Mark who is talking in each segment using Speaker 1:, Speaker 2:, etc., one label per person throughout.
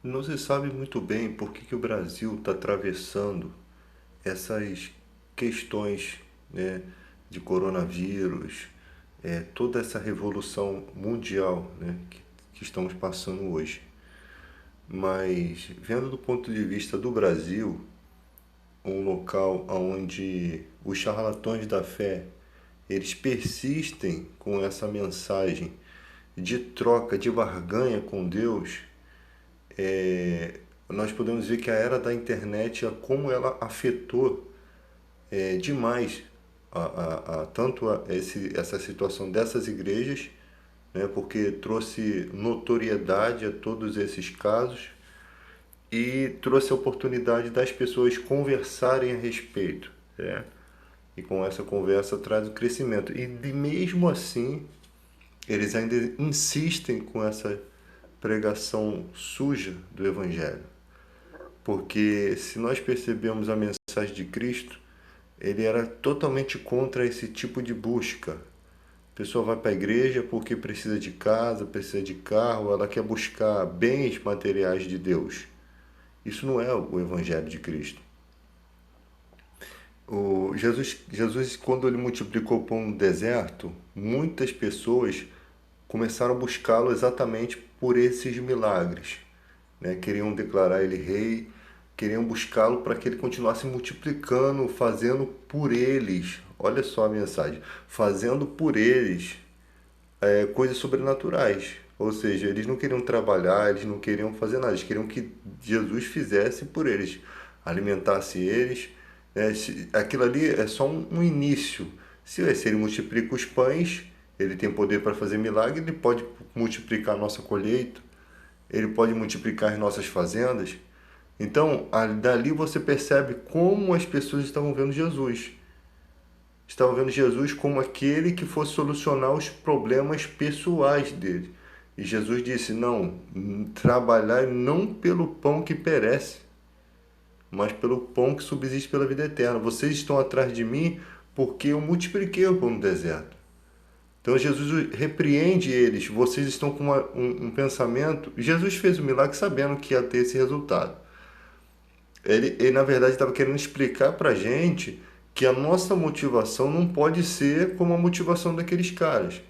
Speaker 1: Não se sabe muito bem por que o Brasil está atravessando essas questões, né, de coronavírus, toda essa revolução mundial, né, que estamos passando hoje. Mas, vendo do ponto de vista do Brasil, um local onde os charlatões da fé eles persistem com essa mensagem de troca, de barganha com Deus, nós podemos ver que a era da internet, como ela afetou demais essa situação dessas igrejas, né, porque trouxe notoriedade a todos esses casos e trouxe a oportunidade das pessoas conversarem a respeito, né? E com essa conversa traz o crescimento. E mesmo assim, eles ainda insistem com essa pregação suja do Evangelho. Porque se nós percebemos a mensagem de Cristo, ele era totalmente contra esse tipo de busca. A pessoa vai para a igreja porque precisa de casa, precisa de carro, ela quer buscar bens materiais de Deus. Isso não é o Evangelho de Cristo. Jesus, quando ele multiplicou o pão no deserto, muitas pessoas começaram a buscá-lo exatamente por esses milagres, né? Queriam declarar ele rei, queriam buscá-lo para que ele continuasse multiplicando, fazendo por eles. Olha só a mensagem: fazendo por eles coisas sobrenaturais. Ou seja, eles não queriam trabalhar, eles não queriam fazer nada, eles queriam que Jesus fizesse por eles, alimentasse eles. Aquilo ali é só um início. Se ele multiplica os pães, ele tem poder para fazer milagre, ele pode multiplicar a nossa colheita, ele pode multiplicar as nossas fazendas. Então, dali você percebe como as pessoas estavam vendo Jesus. Estavam vendo Jesus como aquele que fosse solucionar os problemas pessoais dele. E Jesus disse: não, trabalhai não pelo pão que perece, mas pelo pão que subsiste pela vida eterna. Vocês estão atrás de mim porque eu multipliquei o pão no deserto. Então Jesus repreende eles. Vocês estão com um pensamento. Jesus fez o milagre sabendo que ia ter esse resultado. Ele na verdade estava querendo explicar para a gente que a nossa motivação não pode ser como a motivação daqueles caras.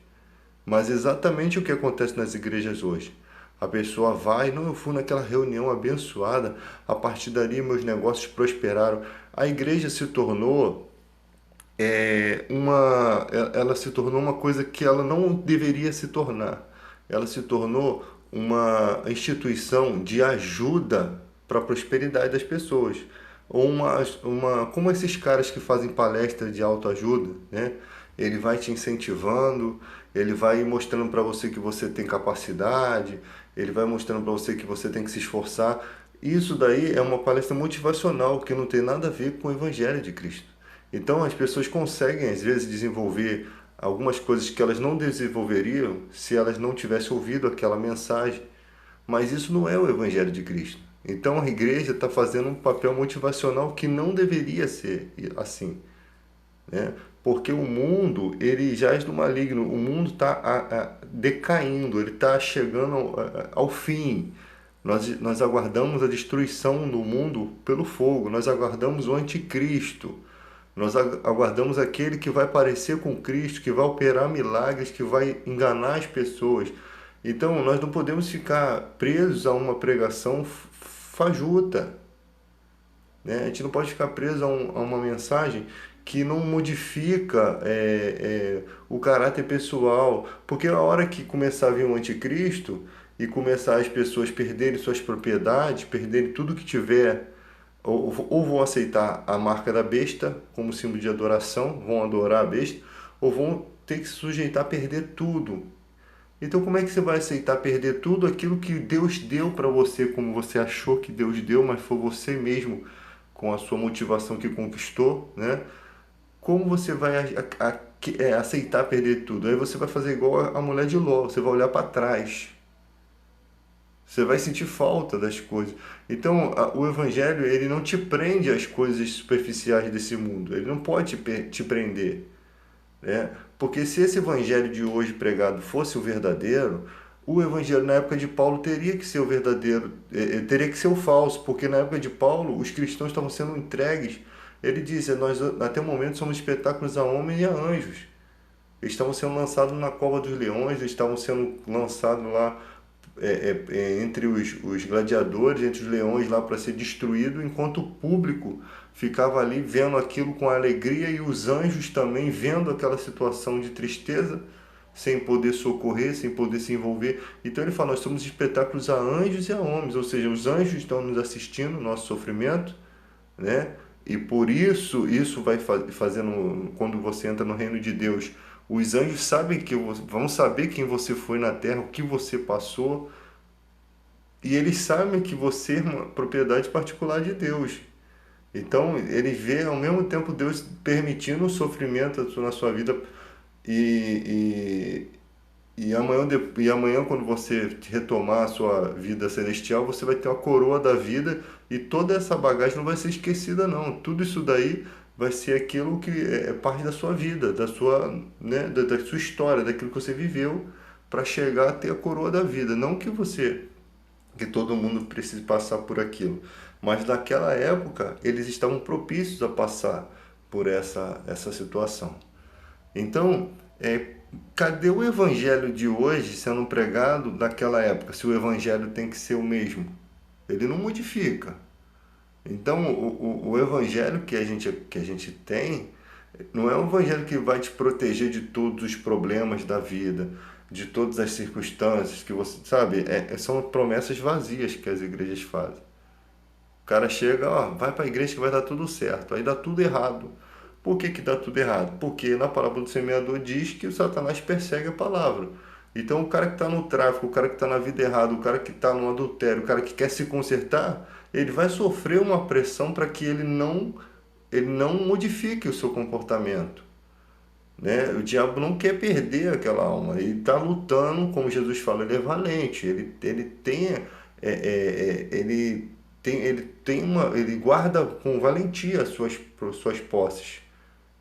Speaker 1: Mas exatamente o que acontece nas igrejas hoje. A pessoa vai, não, eu fui naquela reunião abençoada, a partir dali meus negócios prosperaram. A igreja se tornou ela se tornou uma coisa que ela não deveria se tornar. Ela se tornou uma instituição de ajuda para a prosperidade das pessoas. Ou como esses caras que fazem palestra de autoajuda, né? Ele vai te incentivando, ele vai mostrando para você que você tem capacidade, ele vai mostrando para você que você tem que se esforçar. Isso daí é uma palestra motivacional que não tem nada a ver com o Evangelho de Cristo. Então as pessoas conseguem às vezes desenvolver algumas coisas que elas não desenvolveriam se elas não tivessem ouvido aquela mensagem. Mas isso não é o Evangelho de Cristo. Então a igreja está fazendo um papel motivacional que não deveria ser assim, né? Porque o mundo ele jaz do maligno, o mundo está decaindo, ele está chegando ao fim. Nós aguardamos a destruição do mundo pelo fogo, nós aguardamos o anticristo, nós aguardamos aquele que vai parecer com Cristo, que vai operar milagres, que vai enganar as pessoas. Então nós não podemos ficar presos a uma pregação fajuta, né? A gente não pode ficar preso a uma mensagem que não modifica o caráter pessoal, porque a hora que começar a vir o anticristo e começar as pessoas perderem suas propriedades, perderem tudo que tiver, ou vão aceitar a marca da besta como símbolo de adoração, vão adorar a besta, ou vão ter que se sujeitar a perder tudo. Então como é que você vai aceitar perder tudo aquilo que Deus deu para você, como você achou que Deus deu, mas foi você mesmo com a sua motivação que conquistou, né? Como você vai aceitar perder tudo? Aí você vai fazer igual a mulher de Ló, você vai olhar para trás. Você vai sentir falta das coisas. Então, o evangelho, ele não te prende às coisas superficiais desse mundo. Ele não pode te prender, né? Porque se esse evangelho de hoje pregado fosse o verdadeiro, O evangelho na época de Paulo teria que ser o verdadeiro, teria que ser o falso, porque na época de Paulo os cristãos estavam sendo entregues. Ele diz, nós até o momento somos espetáculos a homens e a anjos. Eles estavam sendo lançados na cova dos leões, eles estavam sendo lançados lá entre os gladiadores, entre os leões lá para ser destruído, enquanto o público ficava ali vendo aquilo com alegria e os anjos também vendo aquela situação de tristeza, sem poder socorrer, sem poder se envolver. Então ele fala, nós somos espetáculos a anjos e a homens, ou seja, os anjos estão nos assistindo no nosso sofrimento, né? E por isso, isso vai fazendo, quando você entra no reino de Deus, os anjos sabem vão saber quem você foi na terra, o que você passou, e eles sabem que você é uma propriedade particular de Deus. Então, ele vê ao mesmo tempo Deus permitindo o sofrimento na sua vida e, e amanhã, quando você retomar a sua vida celestial, você vai ter uma coroa da vida e toda essa bagagem não vai ser esquecida, não. Tudo isso daí vai ser aquilo que é parte da sua vida, da sua, né, da sua história, daquilo que você viveu para chegar a ter a coroa da vida. Não que todo mundo precise passar por aquilo, mas naquela época eles estavam propícios a passar por essa situação. Então, cadê o evangelho de hoje sendo pregado naquela época, se o evangelho tem que ser o mesmo? Ele não modifica. Então, o evangelho que a gente tem não é um evangelho que vai te proteger de todos os problemas da vida, de todas as circunstâncias que você, sabe, são promessas vazias que as igrejas fazem. O cara chega, ó, vai para a igreja que vai dar tudo certo, aí dá tudo errado. Por que dá tudo errado? Porque na parábola do semeador diz que o Satanás persegue a palavra. Então o cara que está no tráfico, o cara que está na vida errada, o cara que está no adultério, o cara que quer se consertar, ele vai sofrer uma pressão para que ele não modifique o seu comportamento. Né? O diabo não quer perder aquela alma, ele está lutando, como Jesus fala, ele é valente, ele guarda com valentia suas posses,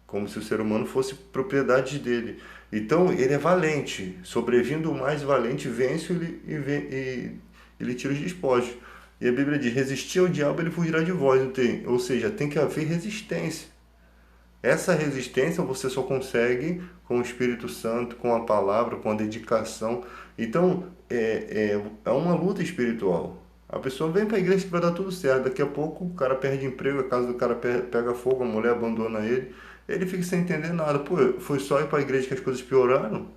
Speaker 1: como se o ser humano fosse propriedade dele. Então ele é valente, sobrevindo o mais valente, vence e ele tira os despojos. E a Bíblia diz, resistir ao diabo, ele fugirá de vós. Ou seja, tem que haver resistência. Essa resistência você só consegue com o Espírito Santo, com a palavra, com a dedicação. Então, é uma luta espiritual. A pessoa vem para a igreja que vai dar tudo certo. Daqui a pouco o cara perde emprego, a casa do cara pega fogo, a mulher abandona ele. Ele fica sem entender nada. Pô, foi só ir para a igreja que as coisas pioraram?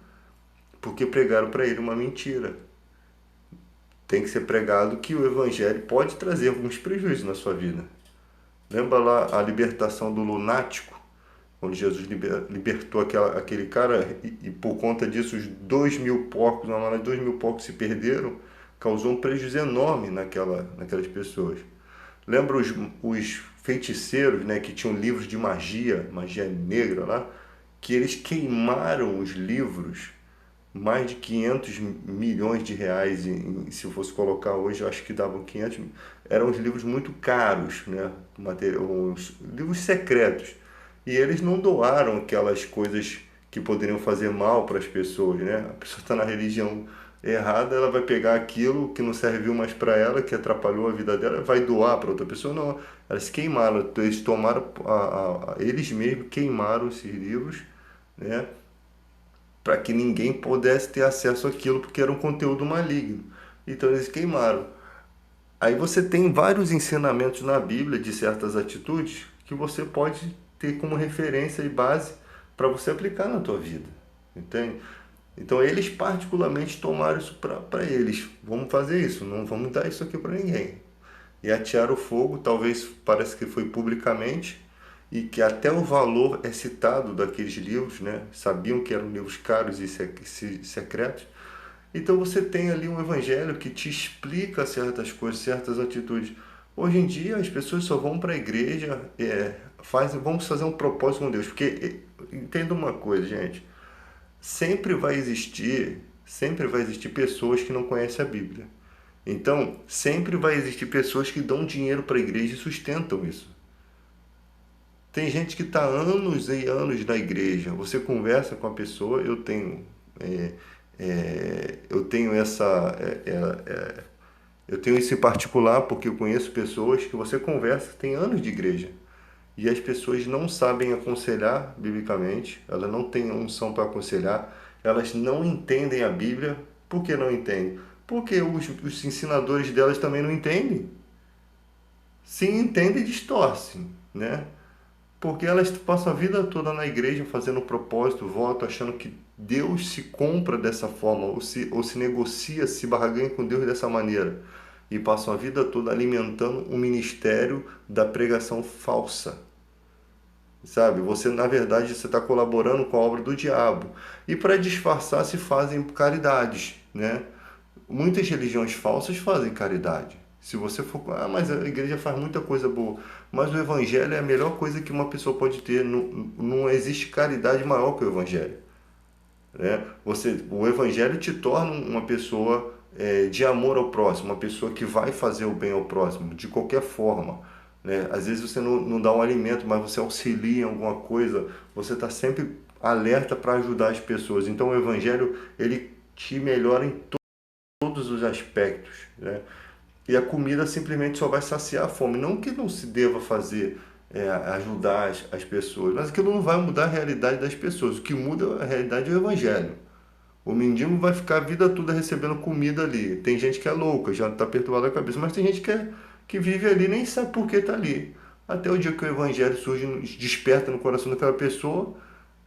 Speaker 1: Porque pregaram para ele uma mentira. Tem que ser pregado que o evangelho pode trazer alguns prejuízos na sua vida. Lembra lá a libertação do lunático? Quando Jesus libertou aquele cara e por conta disso os 2.000 porcos, na hora 2.000 porcos se perderam, causou um prejuízo enorme naquelas pessoas. Lembra os feiticeiros, né, que tinham livros de magia negra lá, que eles queimaram os livros, mais de 500 milhões de reais, se eu fosse colocar hoje, eu acho que davam 500, eram os livros muito caros, né, os livros secretos. E eles não doaram aquelas coisas que poderiam fazer mal para as pessoas, né? A pessoa está na religião errada, ela vai pegar aquilo que não serviu mais para ela, que atrapalhou a vida dela, vai doar para outra pessoa. Não, elas queimaram, eles tomaram, eles mesmos queimaram esses livros, né? Para que ninguém pudesse ter acesso àquilo, porque era um conteúdo maligno. Então eles queimaram. Aí você tem vários ensinamentos na Bíblia de certas atitudes que você pode ter como referência e base para você aplicar na tua vida, entende? Então eles particularmente tomaram isso para eles. Vamos fazer isso, não vamos dar isso aqui para ninguém. E atearam o fogo, talvez parece que foi publicamente, e que até o valor é citado daqueles livros, né? Sabiam que eram livros caros e secretos. Então você tem ali um evangelho que te explica certas coisas, certas atitudes. Hoje em dia as pessoas só vão para a igreja, vamos fazer um propósito com Deus. Porque entenda uma coisa, gente, sempre vai existir pessoas que não conhecem a Bíblia. Então, sempre vai existir pessoas que dão dinheiro para a igreja e sustentam isso. Tem gente que está anos e anos na igreja. Você conversa com a pessoa, eu tenho Eu tenho eu tenho isso em particular porque eu conheço pessoas que você conversa, tem anos de igreja, e as pessoas não sabem aconselhar biblicamente, elas não têm unção para aconselhar, elas não entendem a Bíblia. Por que não entendem? Porque os ensinadores delas também não entendem. Se entendem, distorcem, né? Porque elas passam a vida toda na igreja fazendo propósito, voto, achando que Deus se compra dessa forma, ou se negocia, se barganha com Deus dessa maneira. E passam a vida toda alimentando o ministério da pregação falsa. Sabe? Você, na verdade, você está colaborando com a obra do diabo. E para disfarçar, se fazem caridades, né? Muitas religiões falsas fazem caridade. Se você for, mas a igreja faz muita coisa boa. Mas o evangelho é a melhor coisa que uma pessoa pode ter. Não, não existe caridade maior que o evangelho, né? O evangelho te torna uma pessoa de amor ao próximo, uma pessoa que vai fazer o bem ao próximo, de qualquer forma, né? Às vezes você não dá um alimento, mas você auxilia em alguma coisa, você está sempre alerta para ajudar as pessoas. Então o evangelho, ele te melhora em todos os aspectos, né? E a comida simplesmente só vai saciar a fome. Não que não se deva fazer, ajudar as pessoas, mas aquilo não vai mudar a realidade das pessoas. O que muda a realidade é o evangelho. O mendigo vai ficar a vida toda recebendo comida ali. Tem gente que é louca, já está perturbada a cabeça, mas tem gente que vive ali e nem sabe por que está ali. Até o dia que o evangelho surge, desperta no coração daquela pessoa,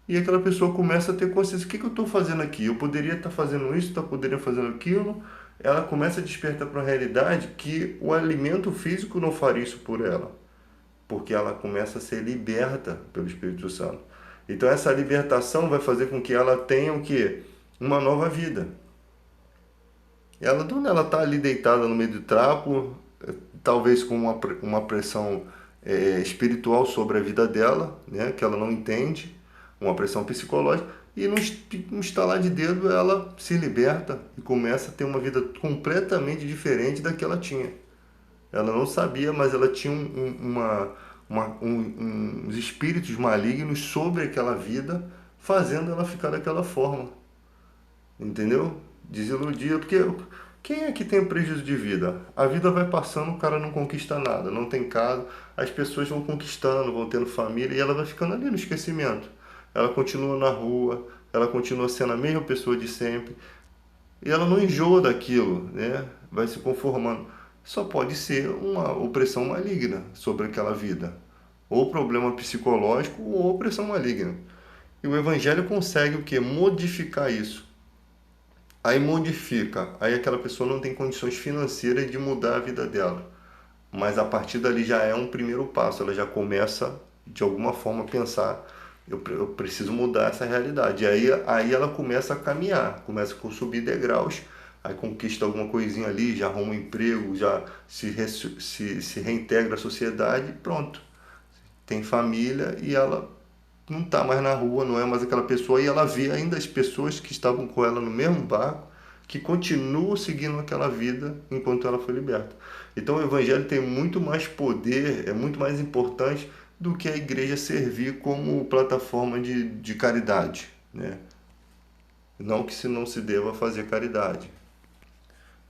Speaker 1: e aquela pessoa começa a ter consciência: o que eu estou fazendo aqui? Eu poderia estar fazendo isso, poderia estar fazendo aquilo. Ela começa a despertar para uma realidade que o alimento físico não faria isso por ela, porque ela começa a ser liberta pelo Espírito Santo. Então essa libertação vai fazer com que ela tenha o quê? Uma nova vida. Ela está ali deitada no meio do trapo, talvez com uma pressão espiritual sobre a vida dela, né, que ela não entende, uma pressão psicológica, e num estalar de dedo ela se liberta e começa a ter uma vida completamente diferente da que ela tinha. Ela não sabia, mas ela tinha uns espíritos malignos sobre aquela vida, fazendo ela ficar daquela forma. Entendeu? Desiludida, porque quem é que tem prejuízo de vida? A vida vai passando, o cara não conquista nada, não tem casa, as pessoas vão conquistando, vão tendo família e ela vai ficando ali no esquecimento. Ela continua na rua, ela continua sendo a mesma pessoa de sempre e ela não enjoa daquilo, né? Vai se conformando. Só pode ser uma opressão maligna sobre aquela vida, ou problema psicológico ou opressão maligna. E o evangelho consegue o que? Modificar isso. Aí modifica, aí aquela pessoa não tem condições financeiras de mudar a vida dela. Mas a partir dali já é um primeiro passo, ela já começa de alguma forma a pensar: eu preciso mudar essa realidade. E aí ela começa a caminhar, começa a subir degraus, aí conquista alguma coisinha ali, já arruma um emprego, já se reintegra à sociedade e pronto. Tem família e ela não está mais na rua, não é mais aquela pessoa, e ela vê ainda as pessoas que estavam com ela no mesmo barco, que continuam seguindo aquela vida enquanto ela foi liberta. Então o evangelho tem muito mais poder, é muito mais importante do que a igreja servir como plataforma de caridade, né? Não que se não se deva fazer caridade.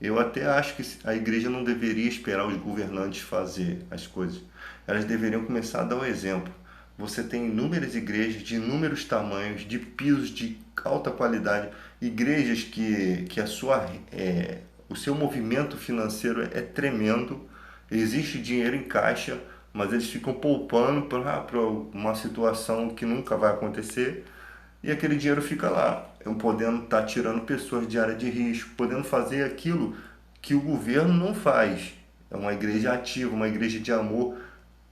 Speaker 1: Eu até acho que a igreja não deveria esperar os governantes fazer as coisas. Elas deveriam começar a dar o exemplo. Você tem inúmeras igrejas de inúmeros tamanhos, de pisos de alta qualidade, igrejas que o seu movimento financeiro é tremendo, existe dinheiro em caixa, mas eles ficam poupando para uma situação que nunca vai acontecer, e aquele dinheiro fica lá, podendo estar tirando pessoas de área de risco, podendo fazer aquilo que o governo não faz. É uma igreja ativa, uma igreja de amor.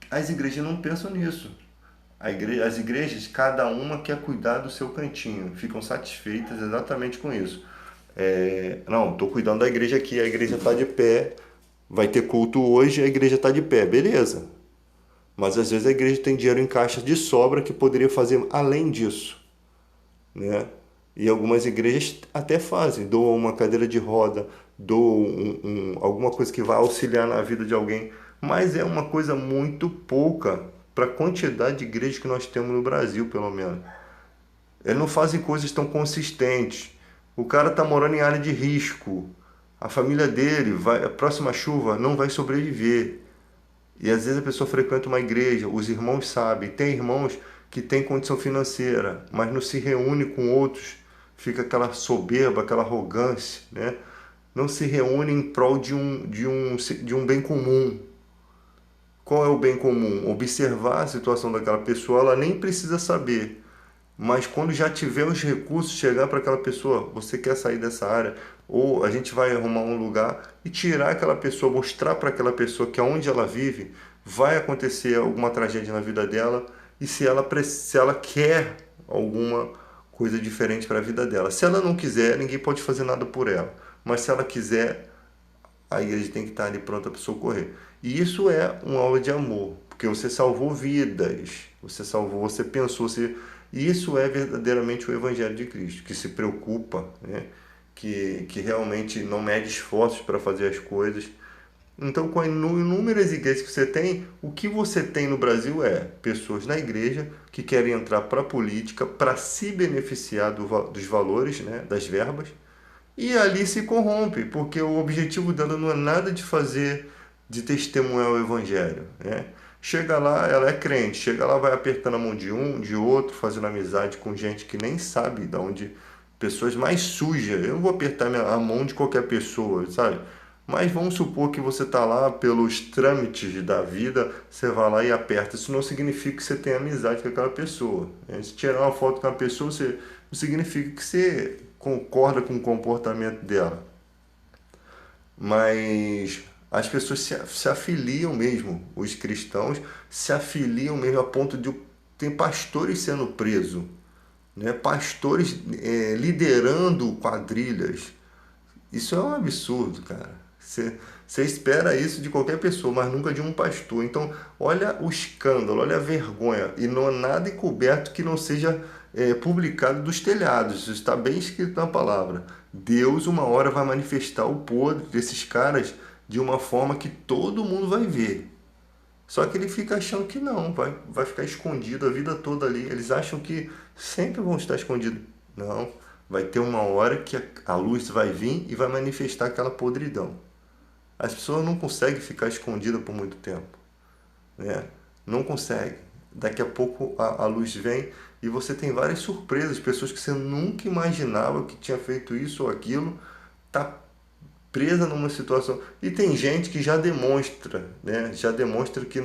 Speaker 1: As igrejas não pensam nisso. As igrejas, cada uma quer cuidar do seu cantinho, ficam satisfeitas exatamente com isso. Não, estou cuidando da igreja aqui, a igreja está de pé, vai ter culto hoje, a igreja está de pé, beleza. Mas às vezes a igreja tem dinheiro em caixa de sobra que poderia fazer além disso, né? E algumas igrejas até fazem, doam uma cadeira de roda, doam alguma coisa que vai auxiliar na vida de alguém, mas é uma coisa muito pouca para a quantidade de igrejas que nós temos no Brasil, pelo menos. Eles não fazem coisas tão consistentes. O cara está morando em área de risco. A família dele, a próxima chuva, não vai sobreviver. E às vezes a pessoa frequenta uma igreja, os irmãos sabem. Tem irmãos que têm condição financeira, mas não se reúne com outros. Fica aquela soberba, aquela arrogância, né? Não se reúne em prol de um bem comum. Qual é o bem comum? Observar a situação daquela pessoa, ela nem precisa saber. Mas quando já tiver os recursos, chegar para aquela pessoa, você quer sair dessa área, ou a gente vai arrumar um lugar e tirar aquela pessoa, mostrar para aquela pessoa que aonde ela vive, vai acontecer alguma tragédia na vida dela, e se ela quer alguma coisa diferente para a vida dela. Se ela não quiser, ninguém pode fazer nada por ela. Mas se ela quiser, a igreja tem que estar ali pronta para socorrer. E isso é uma aula de amor, porque você salvou vidas, você pensou, e isso é verdadeiramente o Evangelho de Cristo, que se preocupa, né? que realmente não mede esforços para fazer as coisas. Então, com as inúmeras igrejas que você tem, o que você tem no Brasil é pessoas na igreja que querem entrar para a política para se beneficiar dos valores, né? das verbas, e ali se corrompe, porque o objetivo dela não é nada de fazer, de testemunhar o evangelho, né? Chega lá, ela é crente, chega lá, vai apertando a mão de um, de outro, fazendo amizade com gente que nem sabe de onde, pessoas mais sujas. Eu não vou apertar a mão de qualquer pessoa, sabe? Mas vamos supor que você está lá pelos trâmites da vida, você vai lá e aperta. Isso não significa que você tem amizade com aquela pessoa, né? Se tirar uma foto com a pessoa, não significa que você concorda com o comportamento dela. Mas as pessoas se afiliam mesmo, os cristãos se afiliam mesmo a ponto de tem pastores sendo presos, né? Pastores liderando quadrilhas. Isso é um absurdo, cara. Você espera isso de qualquer pessoa, mas nunca de um pastor. Então, olha o escândalo, olha a vergonha. E não há nada encoberto que não seja publicado dos telhados. Isso está bem escrito na palavra. Deus, uma hora, vai manifestar o podre desses caras de uma forma que todo mundo vai ver. Só que ele fica achando que não, vai ficar escondido a vida toda ali. Eles acham que sempre vão estar escondidos. Não, vai ter uma hora que a luz vai vir e vai manifestar aquela podridão. As pessoas não conseguem ficar escondidas por muito tempo, né? Não conseguem. Daqui a pouco a luz vem e você tem várias surpresas, pessoas que você nunca imaginava que tinha feito isso ou aquilo, tá presa numa situação. E tem gente que já demonstra, né? Já demonstra que,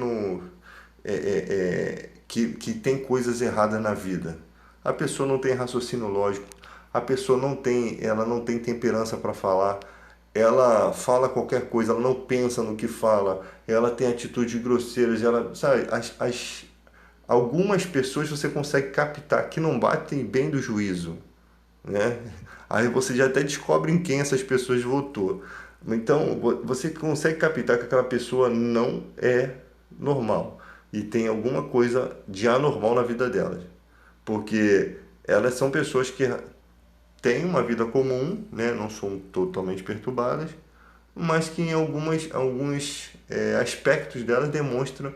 Speaker 1: que tem coisas erradas na vida. A pessoa não tem raciocínio lógico, a pessoa ela não tem temperança para falar, ela fala qualquer coisa, ela não pensa no que fala, ela tem atitudes grosseiras, ela, sabe, algumas pessoas você consegue captar que não batem bem do juízo, né? Aí você já até descobre em quem essas pessoas votou. Então, você consegue captar que aquela pessoa não é normal e tem alguma coisa de anormal na vida delas. Porque elas são pessoas que têm uma vida comum, né? Não são totalmente perturbadas, mas que em alguns aspectos delas demonstram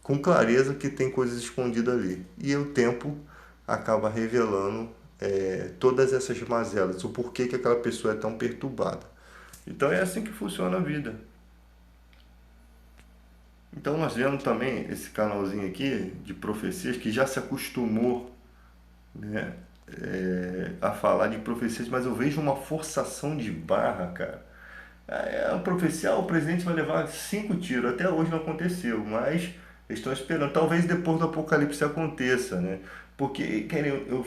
Speaker 1: com clareza que tem coisas escondidas ali. E o tempo acaba revelando todas essas mazelas, o porquê que aquela pessoa é tão perturbada. Então é assim que funciona a vida. Então nós vemos também esse canalzinho aqui de profecias que já se acostumou, né, a falar de profecias, mas eu vejo uma forçação de barra, cara. A profecia, o presidente vai levar 5 tiros, até hoje não aconteceu, mas eles estão esperando. Talvez depois do apocalipse aconteça, né? Porque, querem, eu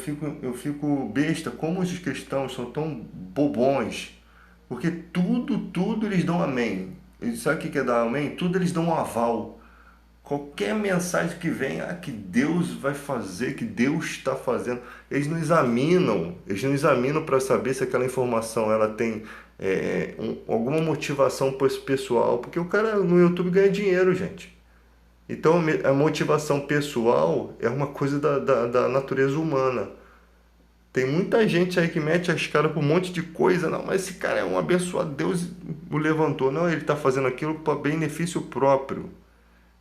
Speaker 1: fico besta, como os cristãos são tão bobões, porque tudo eles dão amém. E sabe o que é dar amém? Tudo eles dão um aval. Qualquer mensagem que vem, que Deus vai fazer, que Deus está fazendo, eles não examinam para saber se aquela informação ela tem alguma motivação pessoal, porque o cara no YouTube ganha dinheiro, gente. Então a motivação pessoal é uma coisa da natureza humana. Tem muita gente aí que mete as caras por um monte de coisa, não, mas esse cara é um abençoado, Deus o levantou. Não, ele está fazendo aquilo para benefício próprio.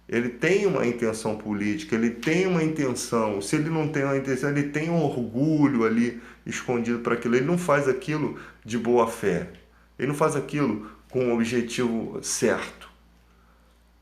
Speaker 1: Ele tem uma intenção política, ele tem uma intenção. Se ele não tem uma intenção, ele tem um orgulho ali escondido para aquilo. Ele não faz aquilo de boa fé. Ele não faz aquilo com o objetivo certo.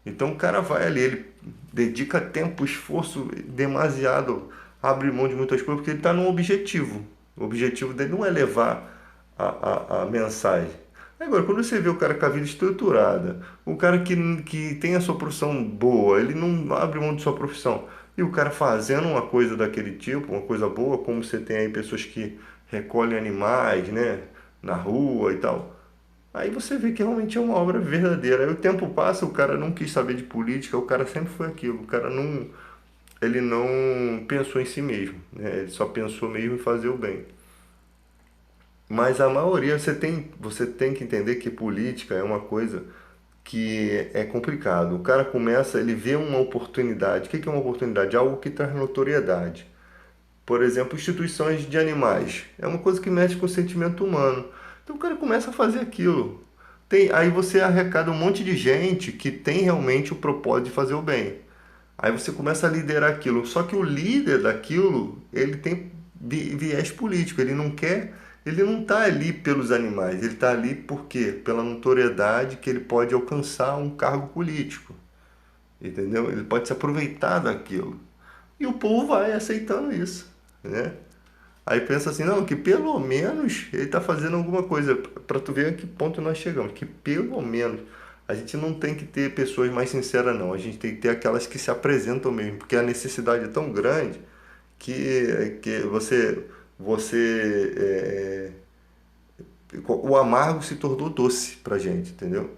Speaker 1: Então o cara vai ali, ele dedica tempo, esforço demasiado, abre mão de muitas coisas, porque ele está num objetivo. O objetivo dele não é levar a mensagem. Agora, quando você vê o cara com a vida estruturada, o cara que tem a sua profissão boa, ele não abre mão de sua profissão, e o cara fazendo uma coisa daquele tipo, uma coisa boa, como você tem aí pessoas que recolhem animais, né, na rua e tal. Aí você vê que realmente é uma obra verdadeira. Aí o tempo passa, o cara não quis saber de política, o cara sempre foi aquilo. O cara não, ele não pensou em si mesmo, né? Ele só pensou mesmo em fazer o bem. Mas a maioria você tem que entender que política é uma coisa que é complicado. O cara começa, ele vê uma oportunidade. O que é uma oportunidade? Algo que traz notoriedade. Por exemplo, instituições de animais. É uma coisa que mexe com o sentimento humano. Então o cara começa a fazer aquilo. Aí você arrecada um monte de gente que tem realmente o propósito de fazer o bem. Aí você começa a liderar aquilo. Só que o líder daquilo, ele tem viés político. Ele não está ali pelos animais. Ele está ali por quê? Pela notoriedade que ele pode alcançar um cargo político. Entendeu? Ele pode se aproveitar daquilo. E o povo vai aceitando isso, né? Aí pensa assim, não, que pelo menos ele está fazendo alguma coisa. Para tu ver a que ponto nós chegamos. Que pelo menos a gente não tem que ter pessoas mais sinceras, não. A gente tem que ter aquelas que se apresentam mesmo. Porque a necessidade é tão grande que o amargo se tornou doce pra gente, entendeu?